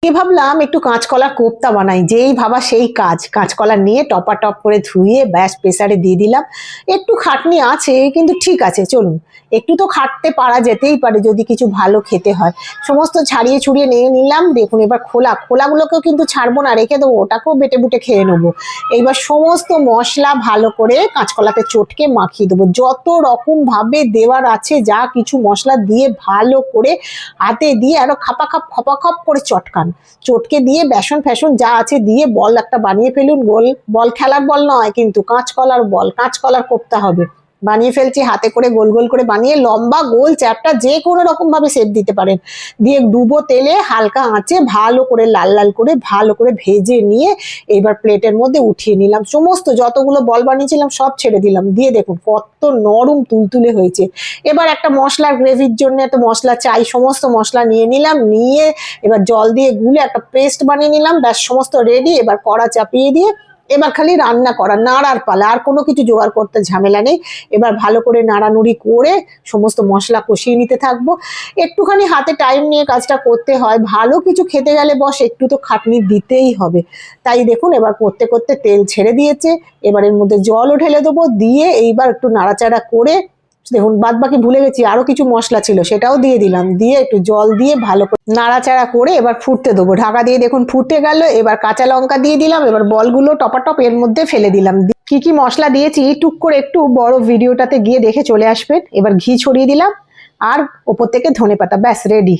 ভাবলাম একটু কাঁচকলা কোপ্তা বানাই, যেই ভাবা সেই কাজ। কাঁচকলা নিয়ে টপাটপ করে ধুয়ে ব্যাস প্রেসারে দিয়ে দিলাম। একটু খাটনি আছে কিন্তু ঠিক আছে, চলুন। একটু তো খাটতে পারা যেতেই পারে যদি কিছু ভালো খেতে হয়। সমস্ত ছাড়িয়ে ছুড়িয়ে নিয়ে নিলাম। দেখুন এবার খোলাগুলোকেও কিন্তু ছাড়বো না, রেখে দেবো, ওটাকেও বেটে বুটে খেয়ে নেবো। এইবার সমস্ত মশলা ভালো করে কাঁচকলাতে চটকে মাখিয়ে দেবো, যত রকম ভাবে দেওয়ার আছে যা কিছু মশলা দিয়ে ভালো করে হাতে দিয়ে আরো খপাখপ করে চটকে দিয়ে বেসন ফ্যাসন যা আছে দিয়ে বল একটা বানিয়ে ফেলুন। গোল বল, খেলার বল নয় কিন্তু, কাঁচকলার বল, কাঁচকলার কোপ্তা হবে। বানিয়ে ফেলছি, হাতে করে গোল গোল করে বানিয়ে লম্বা গোল চ্যাপটা যে কোনো রকম ভাবে শেপ দিতে পারেন। দিয়ে ডুবো তেলে হালকা আঁচে ভালো করে লাল লাল করে ভালো করে ভেজে নিয়ে এবার প্লেটের মধ্যে উঠিয়ে নিলাম। সমস্ত যতগুলো বল বানিয়েছিলাম সব ছেড়ে দিলাম, দিয়ে দেখুন কত নরম তুলতুলে হয়েছে। এবার একটা মশলার গ্রেভির জন্য একটা মশলা চাই, সমস্ত মশলা নিয়ে নিলাম, নিয়ে এবার জল দিয়ে গুলে একটা পেস্ট বানিয়ে নিলাম। ব্যাস সমস্ত রেডি। এবার কড়া চাপিয়ে দিয়ে এবার খালি রান্না করা, নাড়ার পালা, আর কোনো কিছু জোগাড় করতে ঝামেলা নেই। এবার ভালো করে নাড়ানুড়ি করে সমস্ত মশলা কষিয়ে নিতে থাকবো। একটুখানি হাতে টাইম নিয়ে কাজটা করতে হয়, ভালো কিছু খেতে গেলে বস একটু তো খাটনি দিতেই হবে। তাই দেখুন এবার করতে করতে তেল ছেড়ে দিয়েছে। এবার এর মধ্যে জলও ঢেলে দেবো, দিয়ে এইবার একটু নাড়াচাড়া করে দেখুন বাদ বাকি ভুলে গেছি, আরো কিছু মশলা ছিল সেটাও দিয়ে দিলাম, দিয়ে একটু জল দিয়ে ভালো করে নাড়াচাড়া করে এবার ফুটতে দেবো। ঢাকা দিয়ে দেখুন ফুটে গেল। এবার কাঁচা লঙ্কা দিয়ে দিলাম, এবার বলগুলো টপাটপ এর মধ্যে ফেলে দিলাম। কি কি মশলা দিয়েছি টুক করে একটু বড় ভিডিওটাতে গিয়ে দেখে চলে আসবেন। এবার ঘি ছড়িয়ে দিলাম আর ওপর থেকে ধনেপাতা, ব্যাস রেডি।